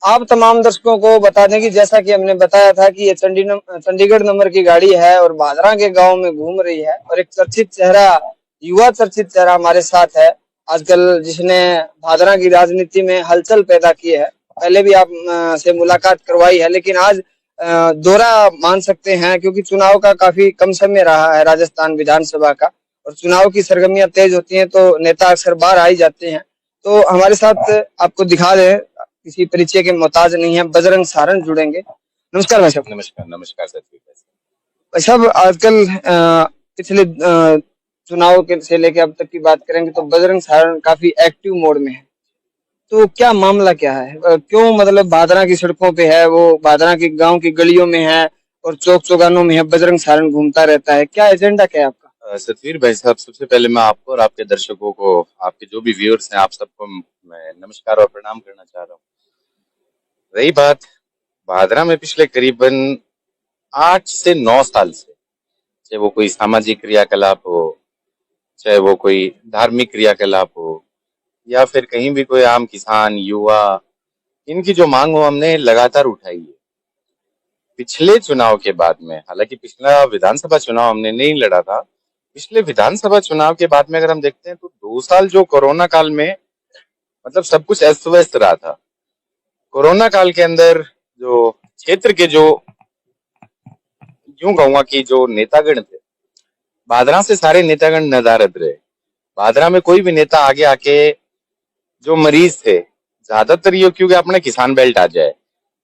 आप तमाम दर्शकों को बता दें कि जैसा कि हमने बताया था कि ये चंडीगढ़ नंबर की गाड़ी है और भादरा के गांव में घूम रही है और एक चर्चित चेहरा, युवा चर्चित चेहरा हमारे साथ है आजकल, जिसने भादरा की राजनीति में हलचल पैदा की है। पहले भी आप से मुलाकात करवाई है, लेकिन आज दोहरा मान सकते हैं क्योंकि चुनाव का काफी कम समय रहा है राजस्थान विधानसभा का, और चुनाव की सरगर्मियां तेज होती हैं तो नेता अक्सर बाहर आ ही जाते हैं। तो हमारे साथ आपको दिखा दें, किसी परिचय के मोहताज नहीं है, बजरंग सारन जुड़ेंगे। नमस्कार भाई साहब। नमस्कार। नमस्कार सर। भाई साहब, आजकल पिछले चुनाव के से लेके अब तक की बात करेंगे तो बजरंग सारन काफी एक्टिव मोड में है। तो क्या मामला क्या है? क्यों मतलब भादरा की सड़कों पे है, वो भादरा के गांव की गलियों में है और चौक चौगानों में है, बजरंग सारन घूमता रहता है, क्या एजेंडा क्या है आपका? सतवीर भाई साहब, सबसे पहले मैं आपको और आपके दर्शकों को, आपके जो भी व्यूअर्स हैं, आप सबको मैं नमस्कार और प्रणाम करना चाह रहा हूँ। रही बात भादरा में पिछले करीबन 8 से 9 साल से, चाहे वो कोई सामाजिक क्रियाकलाप हो, चाहे वो कोई धार्मिक क्रियाकलाप हो, या फिर कहीं भी कोई आम किसान, युवा, इनकी जो मांग हो हमने लगातार उठाई है। पिछले चुनाव के बाद में, हालांकि पिछला विधानसभा चुनाव हमने नहीं लड़ा था, पिछले विधानसभा चुनाव के बाद में अगर हम देखते हैं तो 2 साल जो कोरोना काल में मतलब सब कुछ अस्त व्यस्त रहा था। कोरोना काल के अंदर जो क्षेत्र के जो यूं कहूंगा कि जो नेतागण थे, भादरा से सारे नेतागण नदारद रहे। भादरा में कोई भी नेता आगे आके जो मरीज थे, ज्यादातर ये क्योंकि अपने किसान बेल्ट आ जाए,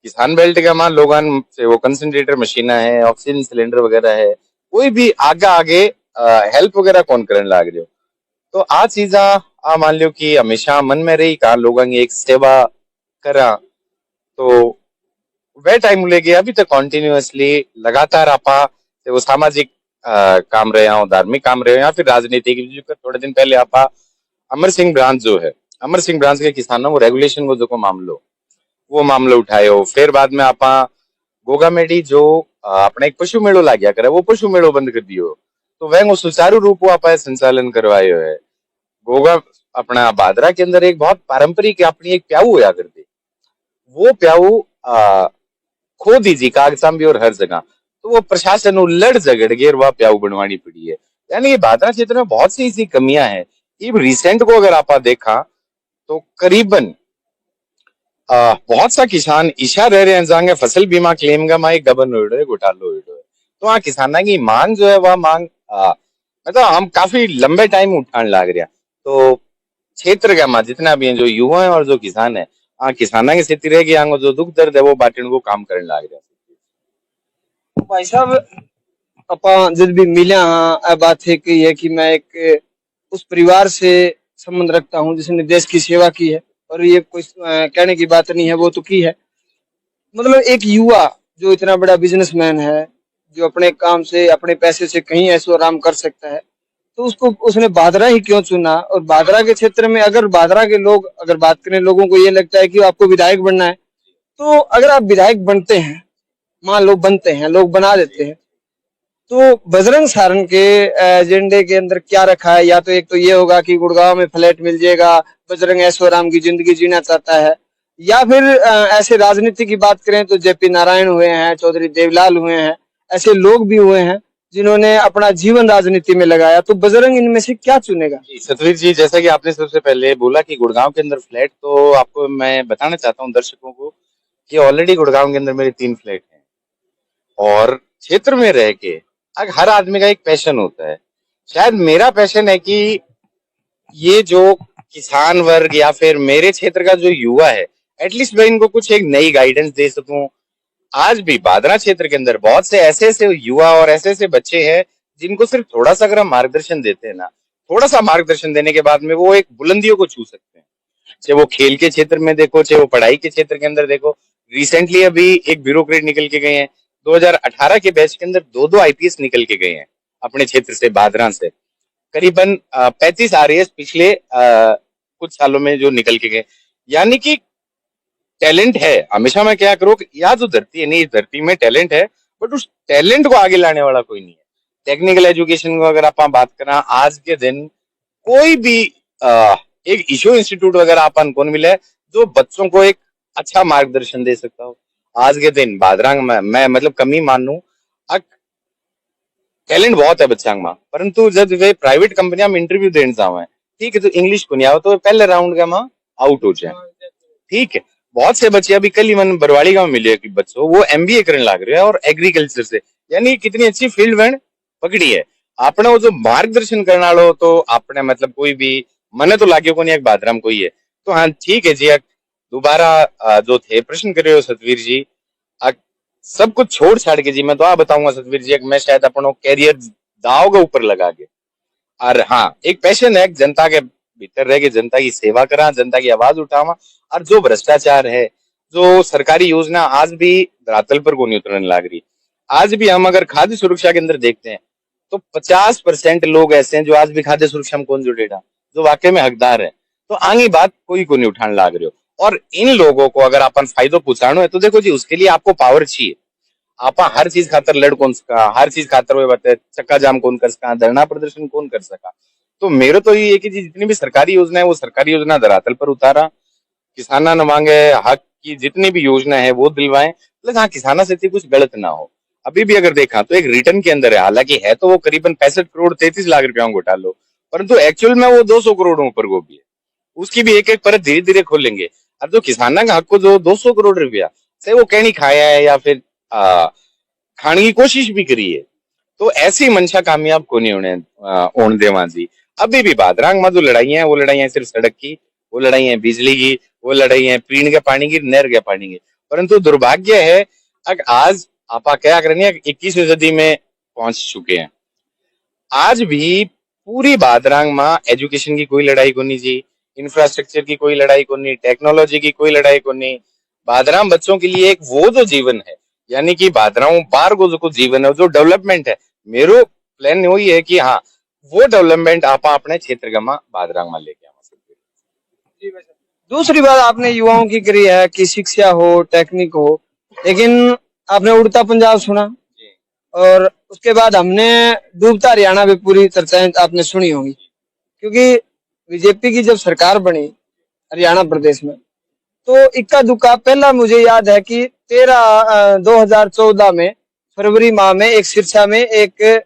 किसान बेल्ट का मान लोगन से वो कंसंट्रेटर मशीना है, ऑक्सीजन सिलेंडर वगैरह है, कोई भी आगे आगे हेल्प वगैरह कौन करने लग रहे हो। तो आ चीजा आ मान लो कि हमेशा मन में रही कहा लोगों की एक सेवा करा, तो वह टाइम लेके अभी तक कॉन्टिन्यूअसली लगातार आपा वो सामाजिक काम रहे हो, धार्मिक काम रहे हो, या फिर राजनीतिक। थोड़े दिन पहले आपा अमर सिंह ब्रांच जो है, अमर सिंह ब्रांच के किसानों को रेगुलेशन को जो मामलो, वो मामलो उठाए हो। फिर बाद में आपा गोगा मेडी जो अपने एक पशु मेड़ो ला गया करे, वो पशु मेड़ो बंद कर दियो, तो वह सुचारू रूप वो आपा संचालन करवाए है। गोगा अपना भादरा के अंदर एक बहुत पारंपरिक अपनी एक प्याऊ होया करती, वो प्याऊ खो दीजिए कागजाम भी और हर जगह, तो वो प्रशासन लड़ झगड़ के वह प्याऊ बनवानी पड़ी है। यानी ये भादरा क्षेत्र में बहुत सी ऐसी कमियां हैं। ये रिसेंट को अगर आप देखा तो करीबन बहुत सा किसान ईशा रह रहे हैं जाएंगे फसल बीमा क्लेम का माई गबन है, घोटालो है। तो हाँ, किसाना की मांग जो है वह मांग मतलब हम काफी लंबे टाइम उठाने लग रहे हैं। तो क्षेत्र का मां जितना भी है, जो युवा है और जो किसान है, हाँ किसाना की स्थिति रहेगी, आंगो जो दुख दर्द है वो बांटने को काम करने लग रहे हैं। भाई साहब, अपा जब भी मिले हाँ, बात है कि ये कि मैं एक उस परिवार से संबंध रखता हूँ जिसने देश की सेवा की है, और ये कोई कहने की बात नहीं है, वो तो की है। मतलब एक युवा जो इतना बड़ा बिजनेसमैन है, जो अपने काम से अपने पैसे से कहीं ऐशो आराम कर सकता है, तो उसको उसने भादरा ही क्यों चुना? और भादरा के क्षेत्र में अगर भादरा के लोग अगर बात करें, लोगों को ये लगता है कि आपको विधायक बनना है, तो अगर आप विधायक बनते हैं, मान लो बनते हैं, लोग बना देते हैं, तो बजरंग सारन के एजेंडे के अंदर क्या रखा है? या तो एक तो ये होगा कि गुड़गांव में फ्लैट मिल जाएगा, बजरंग ऐशो आराम की जिंदगी जीना चाहता है, या फिर ऐसे राजनीति की बात करें तो जेपी नारायण हुए हैं, चौधरी देवलाल हुए हैं, ऐसे लोग भी हुए हैं जिन्होंने अपना जीवन राजनीति में लगाया। तो बजरंग इनमें से क्या चुनेगा? सतवीर जी, जैसा कि आपने सबसे पहले बोला कि गुड़गांव के अंदर फ्लैट, तो आपको मैं बताना चाहता हूँ दर्शकों को कि ऑलरेडी गुड़गांव के अंदर मेरे 3 फ्लैट हैं। और क्षेत्र में रह के हर आदमी का एक पैशन होता है। शायद मेरा पैशन है कि ये जो किसान वर्ग या फिर मेरे क्षेत्र का जो युवा है, एटलीस्ट मैं इनको कुछ एक नई गाइडेंस दे सकूं। आज भी भादरा क्षेत्र के अंदर बहुत से ऐसे ऐसे युवा और ऐसे ऐसे बच्चे हैं जिनको सिर्फ थोड़ा सा अगर हम मार्गदर्शन देते हैं ना, थोड़ा सा मार्गदर्शन देने के बाद में वो एक बुलंदियों को छू सकते हैं। चाहे वो खेल के क्षेत्र में देखो, चाहे वो पढ़ाई के क्षेत्र के अंदर देखो। रिसेंटली अभी एक ब्यूरोक्रेट निकल के गए हैं, 2018 के बैच के अंदर 2-2 आईपीएस निकल के गए हैं अपने क्षेत्र से, भादरा से। करीबन 35 आरएएस पिछले कुछ सालों में जो निकल के गए। यानी कि टैलेंट है। हमेशा मैं क्या करूँ, या जो धरती है नहीं, इस धरती में टैलेंट है, बट उस टैलेंट को आगे लाने वाला कोई नहीं है। टेक्निकल एजुकेशन को अगर आप बात करें, आज के दिन कोई भी एक ईशो इंस्टीट्यूट वगैरह अपन कौन मिले जो बच्चों को एक अच्छा मार्गदर्शन दे सकता हूँ। आज के दिन बादरांग में मैं मतलब कमी मानू टैलेंट बहुत है बच्चांग में, परंतु जब वे प्राइवेट कंपनियां में इंटरव्यू देने जावे, ठीक है, तो इंग्लिश को नहीं आओ तो पहले राउंड का मां आउट हो जाए। ठीक है, बहुत से बच्चे अभी कल ही मन बरवाड़ी गांव मिले कि बच्चों वो एमबीए करने लग रहे हैं और एग्रीकल्चर से, यानी कितनी अच्छी फील्ड में पकड़ी है। आपने वो जो मार्गदर्शन करने वालो तो आपने मतलब कोई भी मने तो लाग्यो को नहीं एक बादराम कोई है। तो हाँ ठीक है जी, दोबारा जो थे प्रश्न कर रहे हो सतवीर जी, सब कुछ छोड़ छाड़ के जी मैं तो आ बताऊंगा सतवीर जी, मैं शायद अपनो कैरियर दाव के ऊपर लगा के, और हाँ एक पैशन है जनता के भीतर रह के जनता की सेवा करा, जनता की आवाज उठावा। और जो भ्रष्टाचार है, जो सरकारी योजना आज भी धरातल पर को नहीं उतरने लग रही। आज भी हम अगर खाद्य सुरक्षा के अंदर देखते हैं तो 50% लोग ऐसे हैं जो आज भी खाद्य सुरक्षा में कौन जुड़ेगा, जो वाकई में हकदार है। तो आगे बात कोई को नहीं उठाने लग रहे हो। और इन लोगों को अगर अपन फायदो पहुंचानो है तो देखो जी, उसके लिए आपको पावर चाहिए। आपा हर चीज खातर लड़ कौन सका, हर चीज खातर वो बताए चक्का जाम कौन कर सका, धरना प्रदर्शन कौन कर सका। तो मेरे तो ये है कि जितनी भी सरकारी योजना है वो सरकारी योजना धरातल पर उतारा, किसाना न मांगे हक की जितनी भी योजना है वो दिलवाएं, प्लस हाँ किसाना से कुछ गलत ना हो। अभी भी अगर देखा तो एक रिटर्न के अंदर है, हालांकि है तो वो करीबन 65 करोड़ 33 लाख रुपया घोटालो, परंतु एक्चुअल में वो 200 करोड़ ऊपर गोभी है। उसकी भी एक एक परत धीरे धीरे खोलेंगे। अब जो किसाना का हक को जो 200 करोड़ रुपया से वो कहनी खाया है या फिर खाने की कोशिश भी करी है, तो ऐसी मंशा कामयाब को नहीं होने देवा जी। अभी भी बादरांग में जो लड़ाइयां है वो लड़ाइयां सिर्फ सड़क की, वो लड़ाई है बिजली की, वो लड़ाई है पीने के पानी की, नहर के पानी की। परंतु दुर्भाग्य है आज आपा क्या करेंगे 21वीं सदी में पहुंच चुके हैं, आज भी पूरी बादरांग में एजुकेशन की कोई लड़ाई को नहीं जी, इंफ्रास्ट्रक्चर की कोई लड़ाई को नहीं, टेक्नोलॉजी की कोई लड़ाई को नहीं। बादराम बच्चों के लिए एक वो जो जीवन है, यानी कि बादराओं बार को जो जीवन है, जो डेवलपमेंट है, मेरो प्लान वही है कि हाँ वो डेवलपमेंट आप अपने क्षेत्र का बादरांग में लेके आ सकते। दूसरी बात आपने युवाओं की करी है कि शिक्षा हो, टेक्निक हो, लेकिन आपने उड़ता पंजाब सुना और उसके बाद हमने डूबता हरियाणा भी पूरी चर्चाएं आपने सुनी होंगी, क्योंकि बीजेपी की जब सरकार बनी हरियाणा प्रदेश में तो इक्का दुक्का पहला मुझे याद है कि 2014 में फरवरी माह में एक सिरसा में एक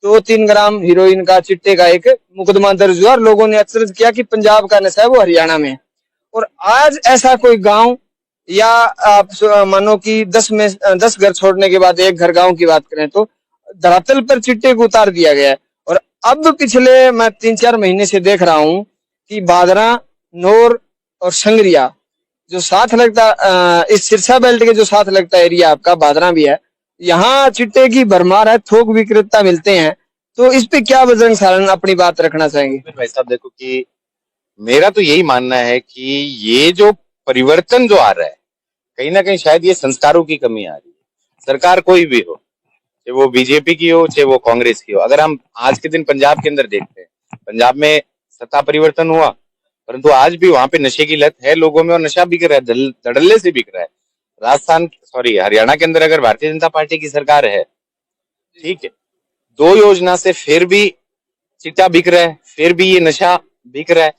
2-3 ग्राम हीरोइन का चिट्टे का एक मुकदमा दर्ज हुआ और लोगों ने अचरज किया कि पंजाब का नशा है वो हरियाणा में है। और आज ऐसा कोई गांव या आप मानो कि 10 घर छोड़ने के बाद एक घर गांव की बात करें तो धरातल पर चिट्टे को उतार दिया गया है। और अब पिछले मैं 3-4 महीने से देख रहा हूं कि बादरा, नौर और संगरिया जो साथ लगता इस सिरसा बेल्ट के जो साथ लगता एरिया आपका बादरा भी है, यहाँ चिट्टे की भरमार है, थोक विक्रेता मिलते हैं। तो इस पे क्या बजरंग सारण अपनी बात रखना चाहेंगे? भाई साहब देखो कि मेरा तो यही मानना है कि ये जो परिवर्तन जो आ रहा है कहीं ना कहीं शायद ये संस्कारों की कमी आ रही है। सरकार कोई भी हो, चाहे वो बीजेपी की हो चाहे वो कांग्रेस की हो, अगर हम आज के दिन पंजाब के अंदर देखते हैं, पंजाब में सत्ता परिवर्तन हुआ परंतु आज भी वहां पे नशे की लत है लोगों में और नशा बिक रहा है, धड़ल्ले से बिक रहा है। राजस्थान सॉरी हरियाणा के अंदर अगर भारतीय जनता पार्टी की सरकार है, ठीक है, 2 योजना से फिर भी चिट्टा बिक रहा है, फिर भी ये नशा बिक रहा है।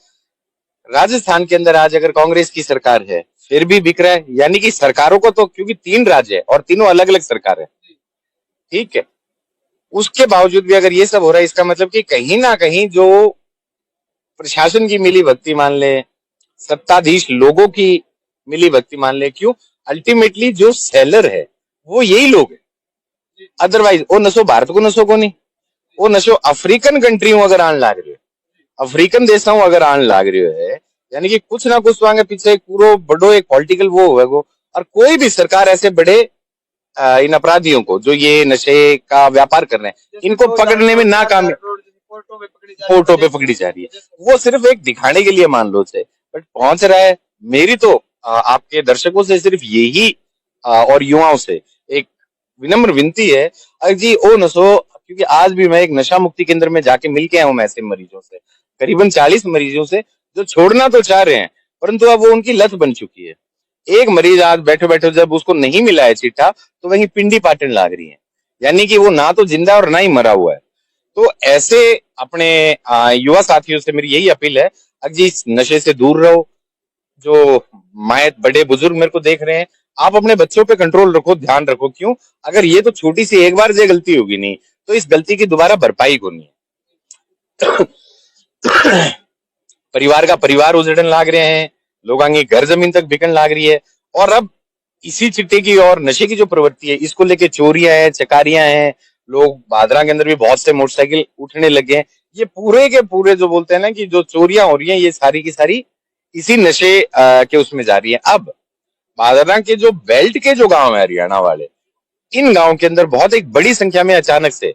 राजस्थान के अंदर आज अगर कांग्रेस की सरकार है फिर भी बिक रहा है, यानी कि सरकारों को तो क्योंकि 3 राज्य है और तीनों अलग अलग सरकार है, ठीक है, उसके बावजूद भी अगर ये सब हो रहा है इसका मतलब कि कहीं ना कहीं जो प्रशासन की मिली भक्ति मान ले, सत्ताधीश लोगों की मिली भक्ति मान ले, क्यों अल्टीमेटली जो सेलर है वो यही लोग है। अदरवाइज वो नशो भारत को नशो को नहीं, वो नशो अफ्रीकन कंट्री अगर आन लाग रही है, अफ्रीकन देशों अगर आन लाग रही है, यानी कि कुछ ना कुछ वांगे पीछे एक पूरा बड़ो एक पॉलिटिकल वो होगा। और कोई भी सरकार ऐसे बड़े इन अपराधियों को जो ये नशे का व्यापार कर रहे हैं इनको पकड़ने में नाकाम, फोटो पे पकड़ी जा रही है, वो सिर्फ एक दिखाने के लिए मान लो से बट पहुंच रहा है। मेरी तो आपके दर्शकों से सिर्फ यही और युवाओं से एक विनम्र विनती है जी ओ नशो, क्योंकि आज भी मैं एक नशा मुक्ति केंद्र में जाके मिल के आया हूं ऐसे मरीजों से, करीबन 40 मरीजों से जो छोड़ना तो चाह रहे हैं परंतु अब वो उनकी लत बन चुकी है। एक मरीज आज बैठे बैठे जब उसको नहीं मिला है चिट्ठा तो वही पिंडी पाटन लाग रही है, यानी कि वो ना तो जिंदा और ना ही मरा हुआ है। तो ऐसे अपने युवा साथियों से मेरी यही अपील है जी, नशे से दूर रहो, जो माए बड़े बुजुर्ग मेरे को देख रहे हैं, आप अपने बच्चों पे कंट्रोल रखो, ध्यान रखो। क्यों? अगर ये तो छोटी सी एक बार जो गलती होगी नहीं, तो इस गलती की दोबारा भरपाई को नहीं है। परिवार का परिवार उजड़न लाग रहे हैं, लोगों की घर जमीन तक बिकन लाग रही है। और अब इसी चिट्टे की और नशे की जो प्रवृत्ति है, इसको लेके चोरियां हैं, चकारियां हैं, लोग भादरा के अंदर भी बहुत से मोटरसाइकिल उठने लगे हैं। ये पूरे के पूरे जो बोलते हैं ना कि जो चोरियां हो रही हैं, ये सारी की सारी इसी नशे के उसमें जा रही है। अब भादरा के जो बेल्ट के जो गांव है हरियाणा वाले, इन गांव के अंदर बहुत एक बड़ी संख्या में अचानक से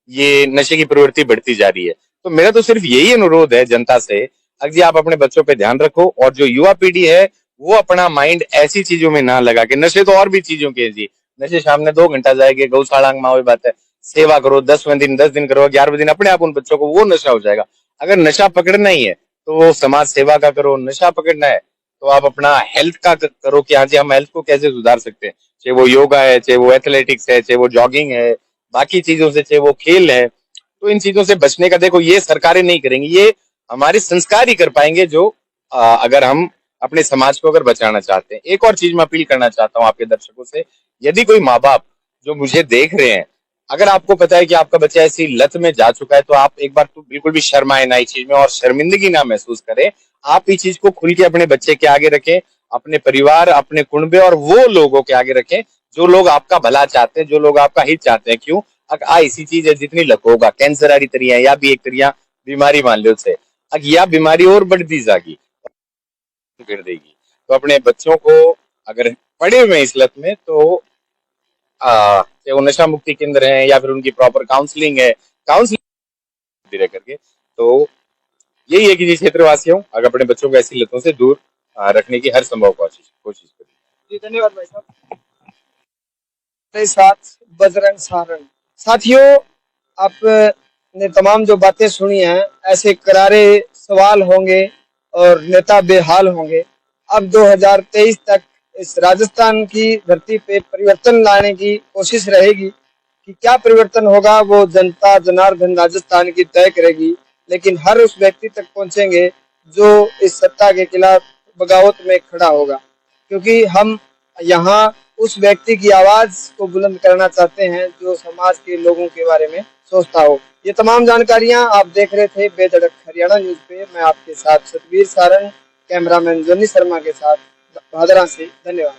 ये नशे की प्रवृत्ति बढ़ती जा रही है। तो मेरा तो सिर्फ यही अनुरोध है जनता से, अगर जी आप अपने बच्चों पे ध्यान रखो, और जो युवा पीढ़ी है वो अपना माइंड ऐसी चीजों में ना लगा के, नशे तो और भी चीजों के हैं जी, नशे शाम में 2 घंटा जाएंगे, गौशाला में वही बात है, सेवा करो 10वें दिन करो, 11वें दिन अपने आप उन बच्चों को वो नशा हो जाएगा। अगर नशा पकड़ना ही है तो वो समाज सेवा का करो, नशा पकड़ना है तो आप अपना हेल्थ का करो कि हाँ जी हम हेल्थ को कैसे सुधार सकते हैं, चाहे वो योगा है, चाहे वो एथलेटिक्स है, चाहे वो जॉगिंग है, बाकी चीजों से, चाहे वो खेल है। तो इन चीजों से बचने का देखो, ये सरकारें नहीं करेंगी, ये हमारे संस्कार ही कर पाएंगे, जो अगर हम अपने समाज को अगर बचाना चाहते हैं। एक और चीज मैं अपील करना चाहता हूँ आपके दर्शकों से, यदि कोई माँ बाप जो मुझे देख रहे हैं, अगर आपको पता है कि आपका बच्चा ऐसी लत में जा चुका है, तो आप एक बार तो बिल्कुल भी शर्माए ना इस चीज में, और शर्मिंदगी ना महसूस करें। आप इस चीज को खुल के अपने बच्चे के आगे रखें, अपने परिवार, अपने कुनबे और वो लोगों के आगे रखें जो लोग आपका भला चाहते हैं, जो लोग आपका हित चाहते हैं। क्यों? इसी चीज है जितनी लक होगा, कैंसर आरी तरिया या भी एक तरिया बीमारी मान लो से, अग या बीमारी और बढ़ दी जागी, गिर देगी। तो अपने बच्चों को अगर पड़े हुए हैं इस लत में, तो चाहे वो नशा मुक्ति केंद्र है या फिर उनकी प्रॉपर काउंसलिंग है, काउंसलिंग रह करके, तो यही है कि जी क्षेत्रवासियों, अगर अपने बच्चों को ऐसी लतों से दूर रखने की हर संभव कोशिश करें। जी धन्यवाद भाई साहब। मेरे साथ बजरंग सारंग। साथियों, आपने तमाम जो बातें सुनी हैं, ऐसे करारे सवाल होंगे और नेता बेहाल होंगे। अब 2023 तक इस राजस्थान की धरती पे परिवर्तन लाने की कोशिश रहेगी कि क्या परिवर्तन होगा वो जनता जनार्दन राजस्थान की तय करेगी। लेकिन हर उस व्यक्ति तक पहुंचेंगे जो इस सत्ता के खिलाफ बगावत में खड़ा होगा, क्योंकि हम यहाँ उस व्यक्ति की आवाज को बुलंद करना चाहते हैं जो समाज के लोगों के बारे में सोचता हो। ये तमाम जानकारियां आप देख रहे थे बेधड़क हरियाणा न्यूज पे। मैं आपके साथ सतबीर सारंग, कैमरामैन जोनी शर्मा के साथ भादरा से। धन्यवाद।